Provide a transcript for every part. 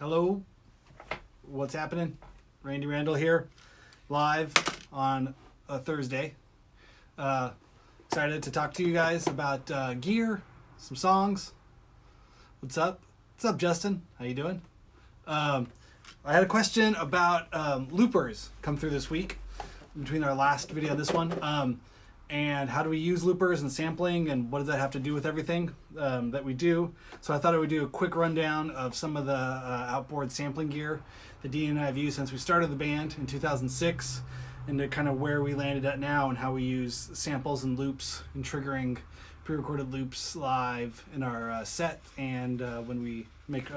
Hello, what's happening? Randall here, live on a Thursday. Excited to talk to you guys about gear, some songs. What's up? What's up, Justin? How you doing? I had a question about loopers come through this week between our last video and this one. And how do we use loopers and sampling, and what does that have to do with everything that we do? So I thought I would do a quick rundown of some of the outboard sampling gear that Dean and I have used since we started the band in 2006, and to kind of where we landed at now and how we use samples and loops and triggering pre-recorded loops live in our set and when we make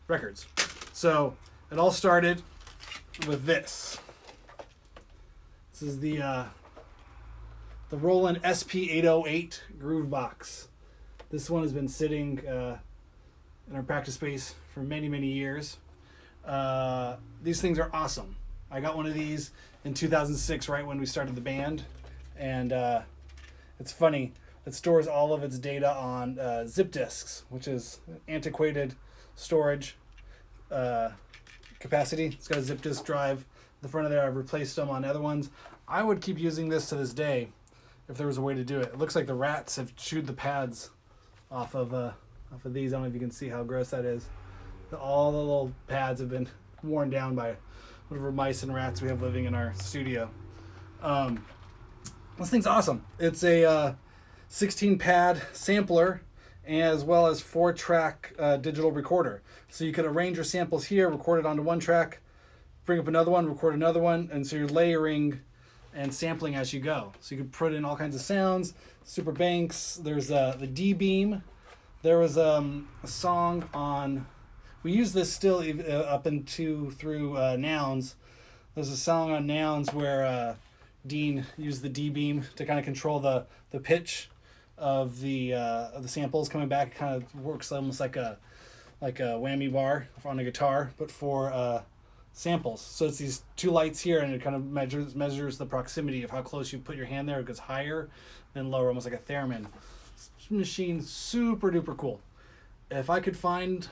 records. So it all started with this. This is the Roland SP-808 groove box. This one has been sitting in our practice space for many, many years. These things are awesome. I got one of these in 2006, right when we started the band. And it's funny, it stores all of its data on zip disks, which is antiquated storage capacity. It's got a zip disk drive. The front of there, I've replaced them on other ones. I would keep using this to this day if there was a way to do it. It looks like the rats have chewed the pads off of these. I don't know if you can see how gross that is. All the little pads have been worn down by whatever mice and rats we have living in our studio. This thing's awesome. It's a 16 pad sampler as well as 4-track digital recorder. So you could arrange your samples here, record it onto one track, bring up another one, record another one, and so you're layering and sampling as you go. So you can put in all kinds of sounds, super banks. There's the D-beam. There was a song on, we use this still up into through Nouns. There's a song on Nouns where Dean used the D-beam to kind of control the pitch of the samples coming back. It kind of works almost like a whammy bar on a guitar, but for samples. So it's these two lights here, and it kind of measures the proximity of how close you put your hand there. It goes higher and lower, almost like a theremin. This machine, super duper cool. If I could find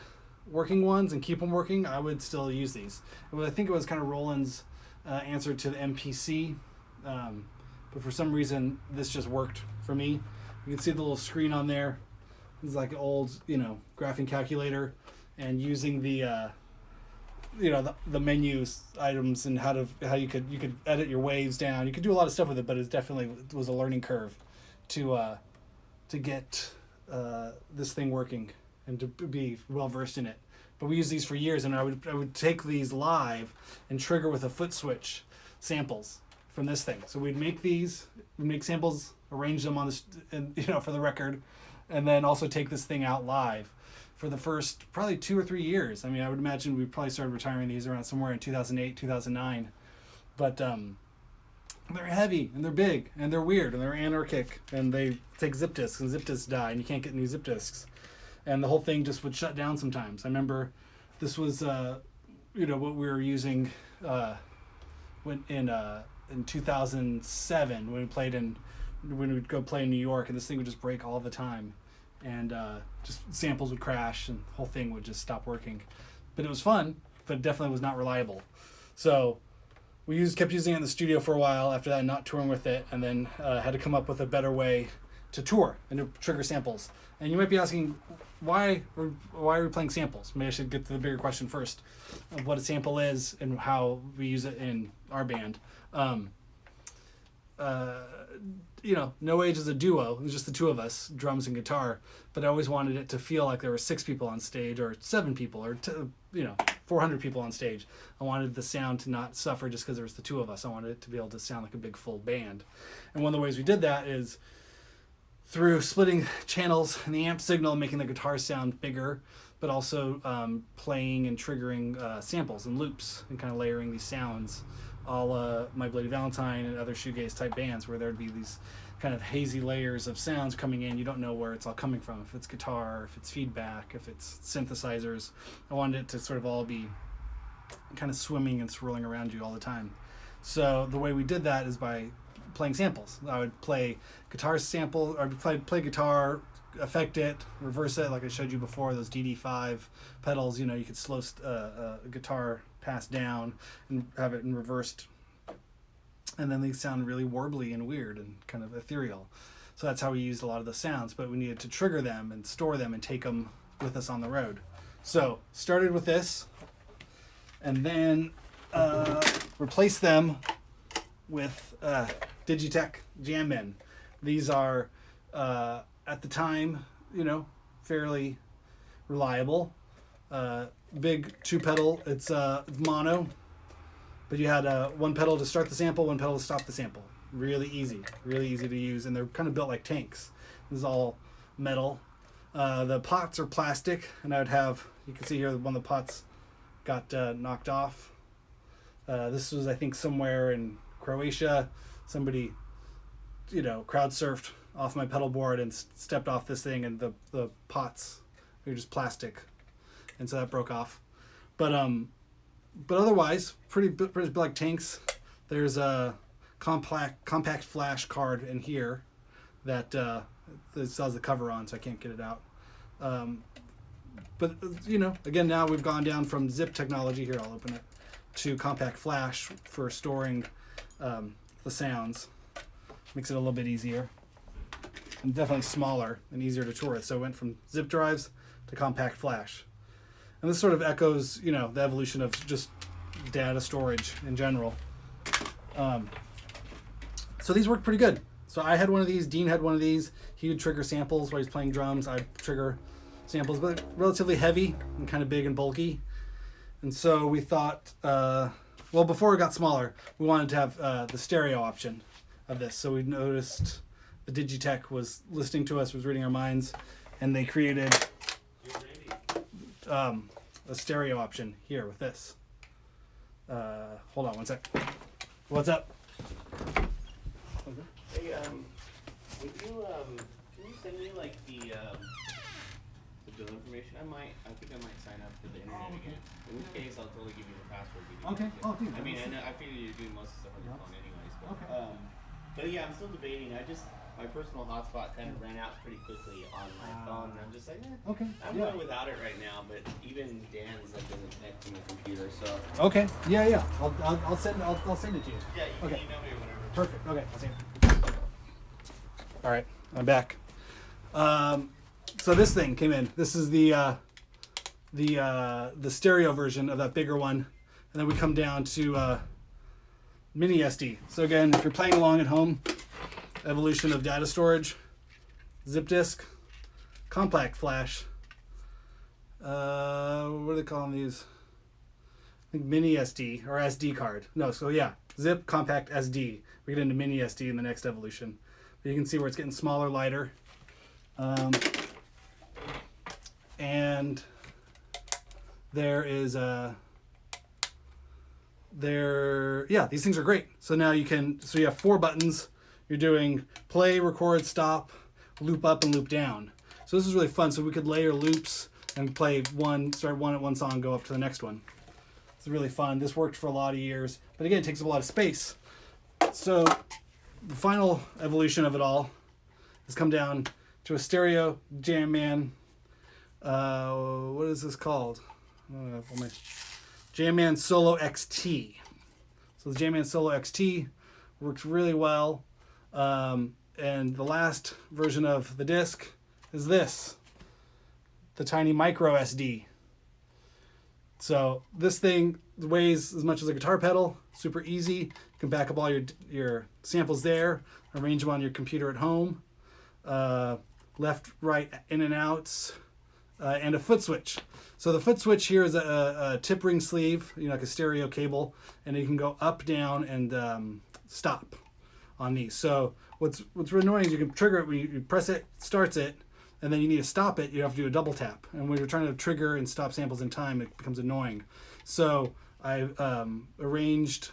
working ones and keep them working, I would still use these. I think it was kind of Roland's answer to the MPC, but for some reason this just worked for me. You can see the little screen on there. It's like an old, graphing calculator, and using the the menus items and how you could edit your waves down. You could do a lot of stuff with it, but it definitely was a learning curve to get this thing working and to be well versed in it. But we used these for years, and I would take these live and trigger with a foot switch samples from this thing. So we'd make samples, arrange them on this, and for the record, and then also take this thing out live for the first probably 2 or 3 years. I mean, I would imagine we probably started retiring these around somewhere in 2008, 2009. But they're heavy, and they're big, and they're weird, and they're anarchic, and they take zip disks, and zip disks die, and you can't get new zip disks. And the whole thing just would shut down sometimes. I remember this was, what we were using in 2007 when we'd go play in New York, and this thing would just break all the time. And just samples would crash and the whole thing would just stop working. But it was fun, but it definitely was not reliable. So we kept using it in the studio for a while after that, not touring with it, and then had to come up with a better way to tour and to trigger samples. And you might be asking, why are we playing samples? Maybe I should get to the bigger question first of what a sample is and how we use it in our band. No Age is a duo. It was just the two of us, drums and guitar. But I always wanted it to feel like there were 6 people on stage, or 7 people, or 400 people on stage. I wanted the sound to not suffer just because there was the two of us. I wanted it to be able to sound like a big full band. And one of the ways we did that is through splitting channels in the amp signal, making the guitar sound bigger, but also playing and triggering samples and loops and kind of layering these sounds. All My Bloody Valentine and other shoegaze type bands, where there'd be these kind of hazy layers of sounds coming in. You don't know where it's all coming from, if it's guitar, if it's feedback, if it's synthesizers. I wanted it to sort of all be kind of swimming and swirling around you all the time. So the way we did that is by playing samples. I would play guitar sample, or play guitar affect it, reverse it, like I showed you before, those DD5 pedals, you could slow a guitar pass down and have it in reversed. And then they sound really warbly and weird and kind of ethereal. So that's how we used a lot of the sounds, but we needed to trigger them and store them and take them with us on the road. So started with this, and then replaced them with Digitech Jam-In. These are, at the time, fairly reliable. Big 2-pedal. It's mono, but you had one pedal to start the sample, one pedal to stop the sample. Really easy to use, and they're kind of built like tanks. This is all metal. The pots are plastic, and I would have, you can see here, one of the pots got knocked off. This was, I think, somewhere in Croatia. Somebody, crowd surfed off my pedal board and stepped off this thing, and the pots are just plastic, and so that broke off. But otherwise, pretty like tanks. There's a compact flash card in here that still has the cover on, so I can't get it out. But again, now we've gone down from zip technology, here I'll open it, to compact flash for storing the sounds. Makes it a little bit easier, and definitely smaller and easier to tour with. So it went from zip drives to compact flash, and this sort of echoes the evolution of just data storage in general. So these worked pretty good. So I had one of these, Dean had one of these. He would trigger samples while he's playing drums. I'd trigger samples, but relatively heavy and kind of big and bulky. And so we thought, before it got smaller, we wanted to have the stereo option of this. So we noticed the Digitech was listening to us, was reading our minds, and they created a stereo option here with this. Hold on one sec. What's up? Hey, would you can you send me like the bill information? I think I might sign up for the internet again. In which case, I'll totally give you the password. Okay. Oh, dude. I mean, I figure you're doing most of the stuff on your phone anyways. But, Okay. But yeah, I'm still debating. My personal hotspot kind of ran out pretty quickly on my phone, and I'm just like, Okay. I'm going without it right now. But even Dan's doesn't connect to my computer, so. Okay. Yeah. I'll send it to you. Yeah, you Okay. can email me or whatever. Perfect. Okay. I'll see you. All right. I'm back. So this thing came in. This is the stereo version of that bigger one, and then we come down to mini SD. So again, if you're playing along at home, evolution of data storage, zip disk, compact flash. What are they calling these? I think mini SD or SD card. No, so yeah, zip, compact, SD. We get into mini SD in the next evolution. But you can see where it's getting smaller, lighter. And there is these things are great. So now you have 4 buttons. You're doing play, record, stop, loop up, and loop down. So this is really fun. So we could layer loops and start one at one song, go up to the next one. It's really fun. This worked for a lot of years, but again, it takes up a lot of space. So the final evolution of it all has come down to a stereo Jam-Man. What is this called? Jam-Man Solo XT. So the Jam-Man Solo XT works really well. And the last version of the disc is this, the tiny micro SD. So this thing weighs as much as a guitar pedal, super easy. You can back up all your samples there, arrange them on your computer at home, left, right, in and outs, and a foot switch. So the foot switch here is a tip ring sleeve, like a stereo cable, and you can go up, down, and stop on these. So what's really annoying is you can trigger it when you press it, starts it, and then you need to stop it, you have to do a double tap. And when you're trying to trigger and stop samples in time, it becomes annoying. So I arranged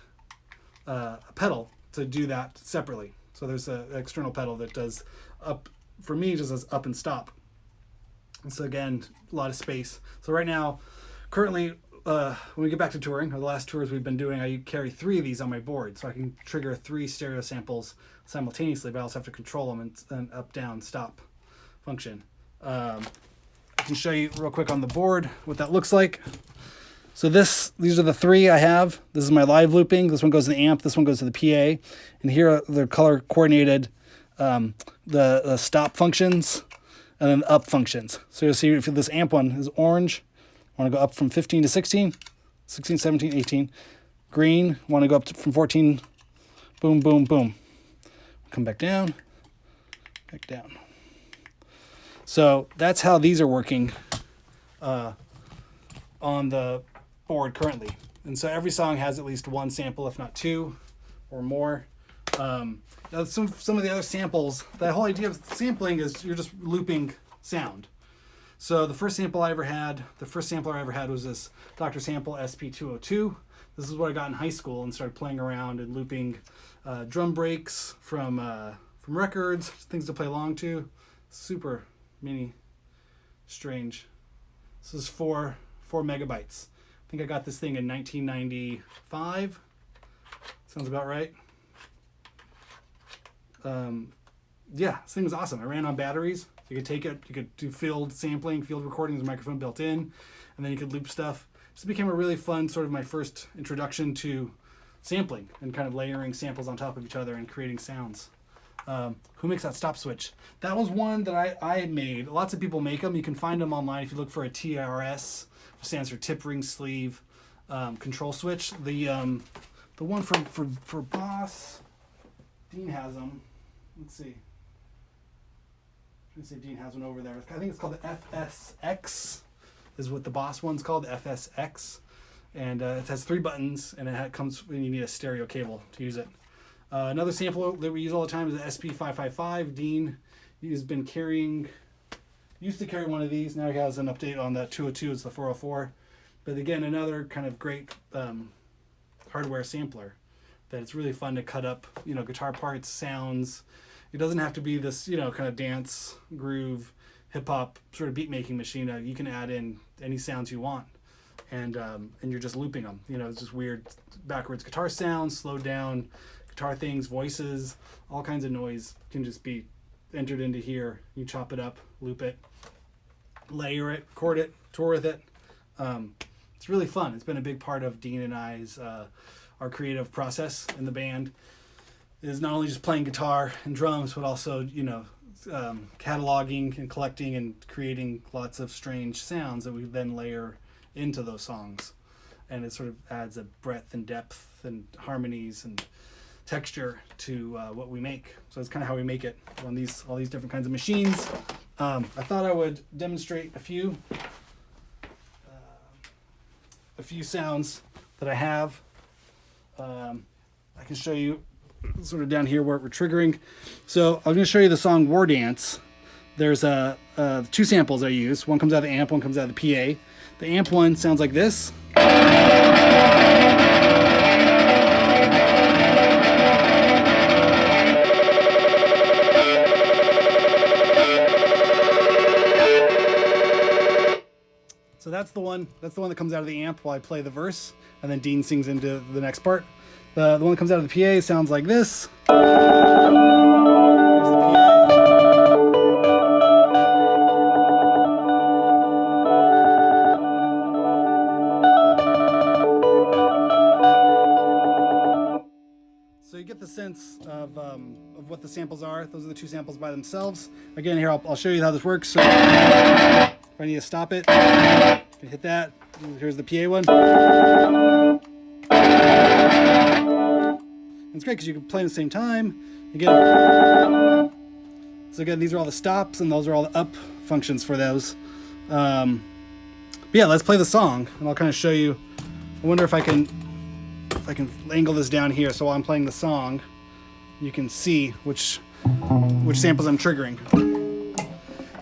a pedal to do that separately. So there's an external pedal that does up, for me, just does up and stop. And so again, a lot of space. So right now, currently, when we get back to touring, or the last tours we've been doing, I carry 3 of these on my board. So I can trigger 3 stereo samples simultaneously, but I also have to control them and up, down, stop function. I can show you real quick on the board what that looks like. So these are the three I have. This is my live looping. This one goes to the amp. This one goes to the PA. And here are the color coordinated, the stop functions and then the up functions. So you'll see if this amp one is orange, I want to go up from 15 to 16, 16, 17, 18. Green, want to go up from 14, boom, boom, boom. Come back down, back down. So that's how these are working on the board currently. And so every song has at least one sample, if not two or more. Now some of the other samples, the whole idea of sampling is you're just looping sound. So the first sampler I ever had was this Dr. Sample SP-808. This is what I got in high school and started playing around and looping drum breaks from records, things to play along to. Super mini, strange. This is 4 megabytes. I think I got this thing in 1995. Sounds about right. Yeah, this thing was awesome. I ran on batteries. You could take it, you could do field sampling, field recording, there's a microphone built in, and then you could loop stuff. This became a really fun, sort of my first introduction to sampling and kind of layering samples on top of each other and creating sounds. Who makes that stop switch? That was one that I made. Lots of people make them. You can find them online if you look for a TRS, which stands for tip ring sleeve control switch. The one for Boss, Dean has them. Let's see. Let's see, Dean has one over there. I think it's called the FSX, is what the Boss one's called, the FSX. And it has 3 buttons, and it comes when you need a stereo cable to use it. Another sample that we use all the time is the SP-555. Dean used to carry one of these. Now he has an update on that 202. It's the 404. But again, another kind of great hardware sampler that it's really fun to cut up, guitar parts, sounds. It doesn't have to be this, kind of dance, groove, hip hop sort of beat making machine. You can add in any sounds you want, and you're just looping them. It's just weird backwards guitar sounds, slowed down guitar things, voices, all kinds of noise can just be entered into here. You chop it up, loop it, layer it, record it, tour with it. It's really fun. It's been a big part of Dean and I's our creative process in the band. Is not only just playing guitar and drums, but also cataloging and collecting and creating lots of strange sounds that we then layer into those songs, and it sort of adds a breadth and depth and harmonies and texture to what we make. So it's kind of how we make it on all these different kinds of machines. I thought I would demonstrate a few sounds that I have. I can show you sort of down here where we're triggering. So I'm going to show you the song War Dance. There's 2 samples I use. One comes out of the amp, one comes out of the PA. The amp one sounds like this. So that's the one that comes out of the amp while I play the verse, and then Dean sings into the next part. The one that comes out of the PA sounds like this. Here's the PA. So you get the sense of what the samples are. Those are the 2 samples by themselves. Again, here I'll show you how this works. So if I need to stop it, I can hit that. Here's the PA one. It's great because you can play at the same time. Again, these are all the stops, and those are all the up functions for those. But yeah, let's play the song, and I'll kind of show you. I wonder if I can angle this down here, so while I'm playing the song, you can see which samples I'm triggering.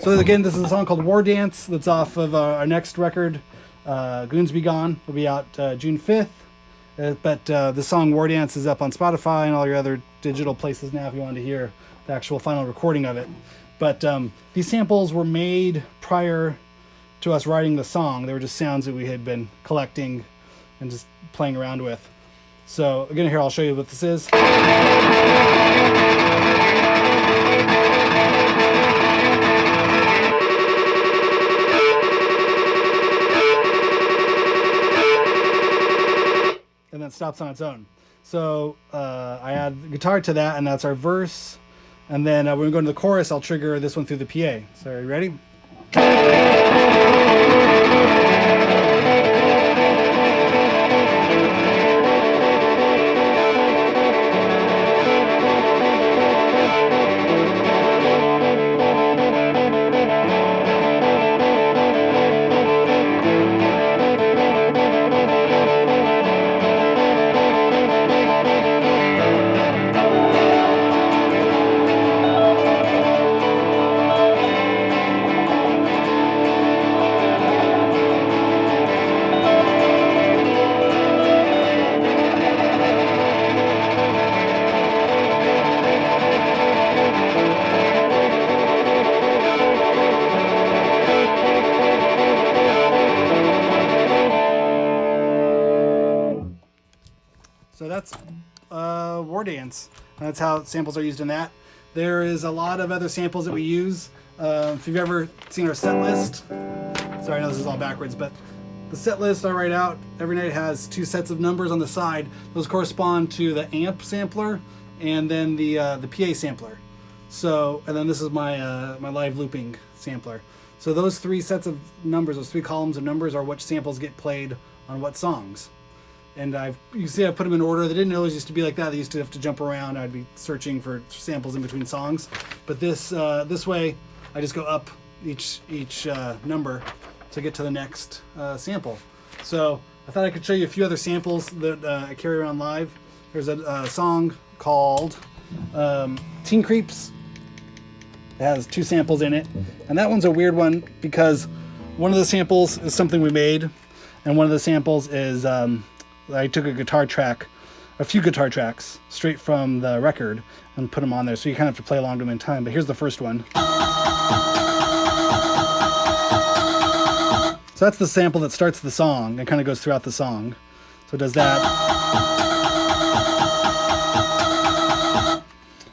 So again, this is a song called War Dance that's off of our next record, Goons Be Gone. Will be out June 5th. But the song War Dance is up on Spotify and all your other digital places now if you wanted to hear the actual final recording of it. But these samples were made prior to us writing the song. They were just sounds that we had been collecting and just playing around with. So again, here I'll show you what this is. stops on its own. So I add the guitar to that, and that's our verse. And then when we go into the chorus, I'll trigger this one through the PA. So are you ready? So that's War Dance. That's how samples are used in that. There is a lot of other samples that we use. If you've ever seen our set list, sorry, I know this is all backwards, but the set list I write out every night has 2 sets of numbers on the side. Those correspond to the amp sampler and then the PA sampler. So, and then this is my my live looping sampler. So those 3 sets of numbers, those 3 columns of numbers, are which samples get played on what songs. And you see I put them in order. They didn't always used to be like that. They used to have to jump around. I'd be searching for samples in between songs. But this way, I just go up each number to get to the next sample. So I thought I could show you a few other samples that I carry around live. There's a song called Teen Creeps. It has 2 samples in it. And that one's a weird one because one of the samples is something we made. And one of the samples is... I took a few guitar tracks straight from the record and put them on there, so you kind of have to play along to them in time. But here's the first one. So that's the sample that starts the song and kind of goes throughout the song. So it does that.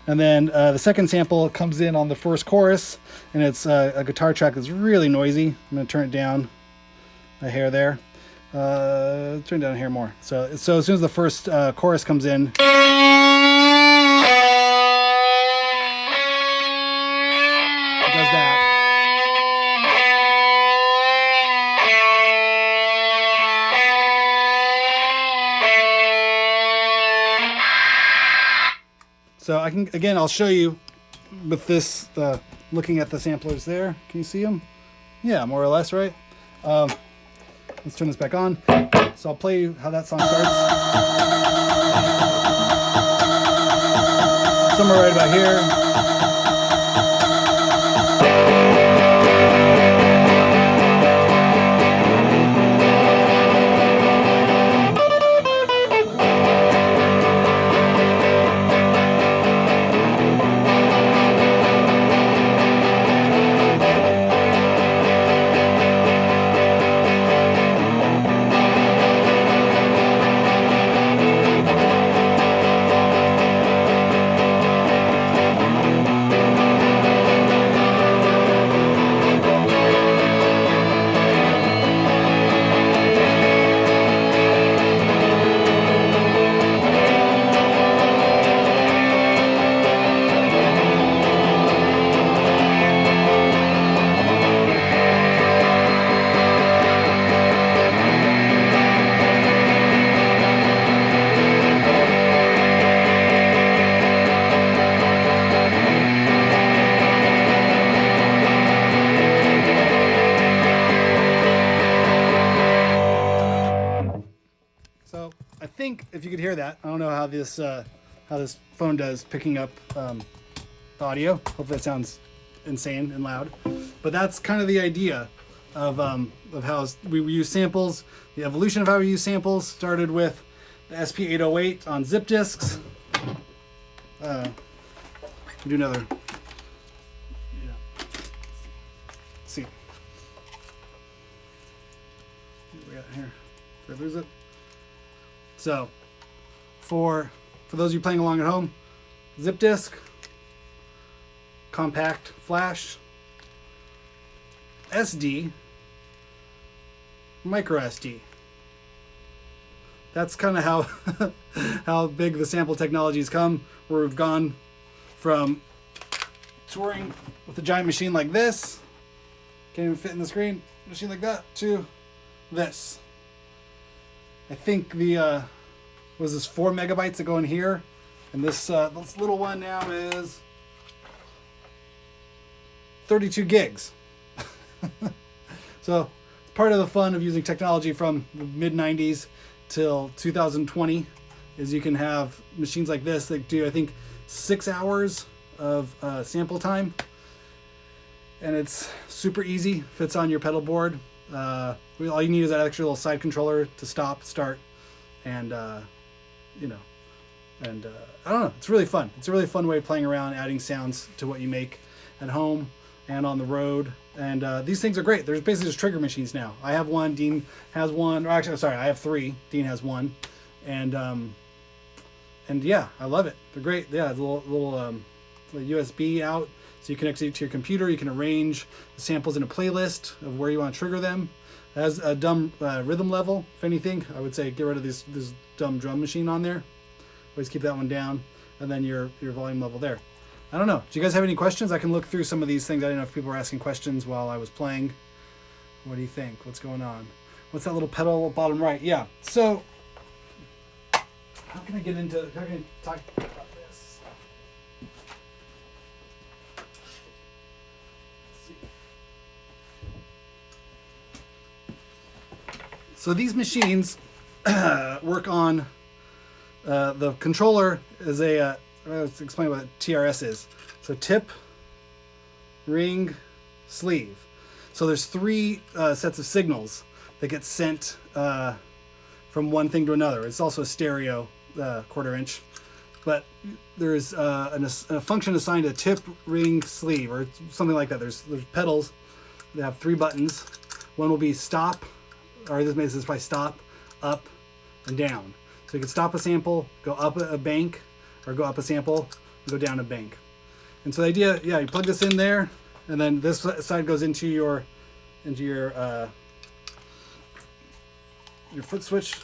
And then the second sample comes in on the first chorus, and it's a guitar track that's really noisy. I'm going to turn it down a hair there. Turn down here more. So as soon as the first chorus comes in, it does that. So I can, again, I'll show you with this, looking at the samplers there. Can you see them? Yeah, more or less, right? Let's turn this back on. So I'll play you how that song starts. Somewhere right about here. So I think if you could hear that, I don't know how this phone does picking up the audio. Hopefully that sounds insane and loud. But that's kind of the idea of how we use samples. The evolution of how we use samples started with the SP-808 on zip disks. Do another. Yeah. Let's see. What do we got here? Did I lose it? So, for those of you playing along at home, zip disk, compact flash, SD, micro SD. that's kind of how how big the sample technologies come, where we've gone from touring with a giant machine like this, can't even fit in the screen, machine like that, to this. I think the was this 4 megabytes that go in here, and this little one now is 32 gigs. So it's part of the fun of using technology from the mid 90s till 2020 is you can have machines like this that do, I think, 6 hours of sample time, and it's super easy, fits on your pedal board. All you need is that extra little side controller to stop, start, and you know, and I don't know, it's really fun. It's a really fun way of playing around, adding sounds to what you make at home and on the road. And these things are great. There's basically just trigger machines now. I have one, Dean has one, or actually, sorry, I have 3. Dean has one, and yeah, I love it. They're great. Yeah, it's a little USB out, so you connect it to your computer. You can arrange the samples in a playlist of where you want to trigger them. It has a dumb rhythm level. If anything, I would say get rid of this dumb drum machine on there. Always keep that one down, and then your volume level there. I don't know. Do you guys have any questions? I can look through some of these things. I didn't know if people were asking questions while I was playing. What do you think? What's going on? What's that little pedal bottom right? Yeah. So, how can I talk about this? Let's see. So these machines work on the controller is a let's explain what TRS is. So tip, ring, sleeve. So there's 3 sets of signals that get sent from one thing to another. It's also a stereo 1/4 inch, but there's a function assigned to tip, ring, sleeve, or something like that. There's pedals that have 3 buttons. One will be stop, or this is probably stop, up, and down. So you can stop a sample, go up a bank, or go up a sample, and go down a bank. And so the idea, yeah, you plug this in there, and then this side goes into your foot switch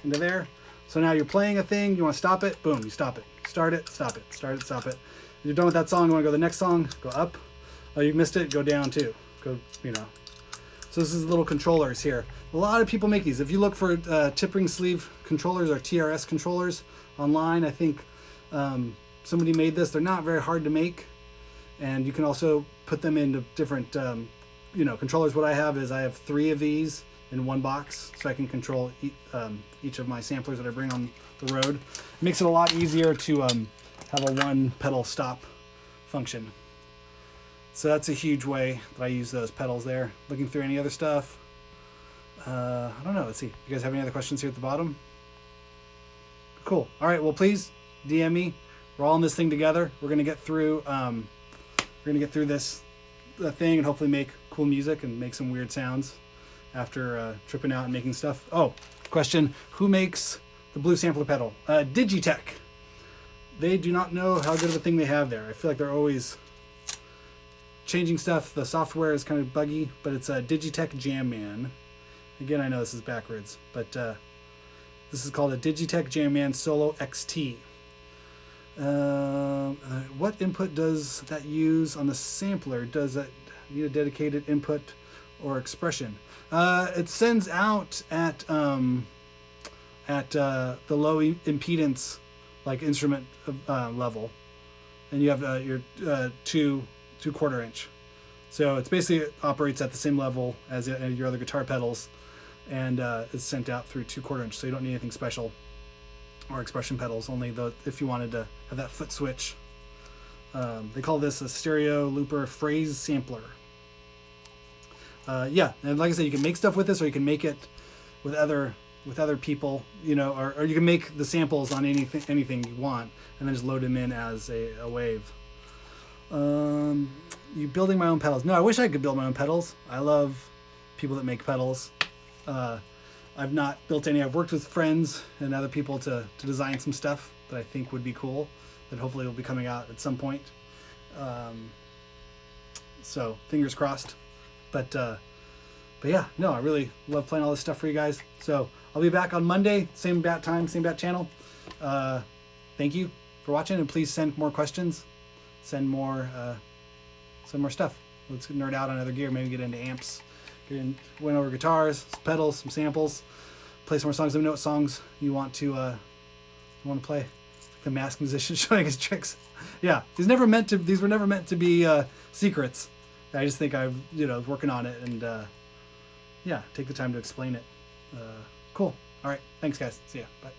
into there. So now you're playing a thing, you want to stop it, boom, you stop it. Start it, stop it, start it, stop it. If you're done with that song, you want to go to the next song, go up. Oh, you missed it, go down too. Go, you know. So this is little controllers here. A lot of people make these. If you look for tip ring sleeve controllers or TRS controllers online, I think somebody made this. They're not very hard to make, and you can also put them into different controllers. What I have is I have 3 of these in one box, so I can control each of my samplers that I bring on the road. It makes it a lot easier to have a 1 pedal stop function. So that's a huge way that I use those pedals there. Looking through any other stuff. I don't know. Let's see. You guys have any other questions here at the bottom? Cool. All right. Well, please DM me. We're all in this thing together. We're gonna get through. This thing and hopefully make cool music and make some weird sounds after tripping out and making stuff. Oh, question: who makes the blue sampler pedal? Digitech. They do not know how good of a thing they have there. I feel like they're always changing stuff. The software is kind of buggy, but it's a Digitech Jamman. Again, I know this is backwards, but this is called a Digitech Jamman Solo XT. What input does that use on the sampler? Does it need a dedicated input or expression? It sends out at the low impedance, like instrument level, and you have your 2 1/4 inch. So it's basically operates at the same level as your other guitar pedals, and it's sent out through 2 1/4 inch. So you don't need anything special or expression pedals. Only if you wanted to have that foot switch. They call this a stereo looper phrase sampler. Yeah, and like I said, you can make stuff with this, or you can make it with other people, or you can make the samples on anything you want, and then just load them in as a wave. You building my own pedals? No, I wish I could build my own pedals. I love people that make pedals. I've not built any. I've worked with friends and other people to design some stuff that I think would be cool, that hopefully will be coming out at some point. So fingers crossed. But But yeah, no, I really love playing all this stuff for you guys. So I'll be back on Monday, same bat time, same bat channel. Thank you for watching, and please send more questions, send more stuff. Let's nerd out on other gear, maybe get into amps, went over guitars, some pedals, some samples, play some more songs. Let me know what songs you want to play. Like the masked musician showing his tricks. Yeah, these were never meant to be secrets. I just think I'm working on it, and yeah, take the time to explain it. Cool. All right, thanks guys. See ya. Bye.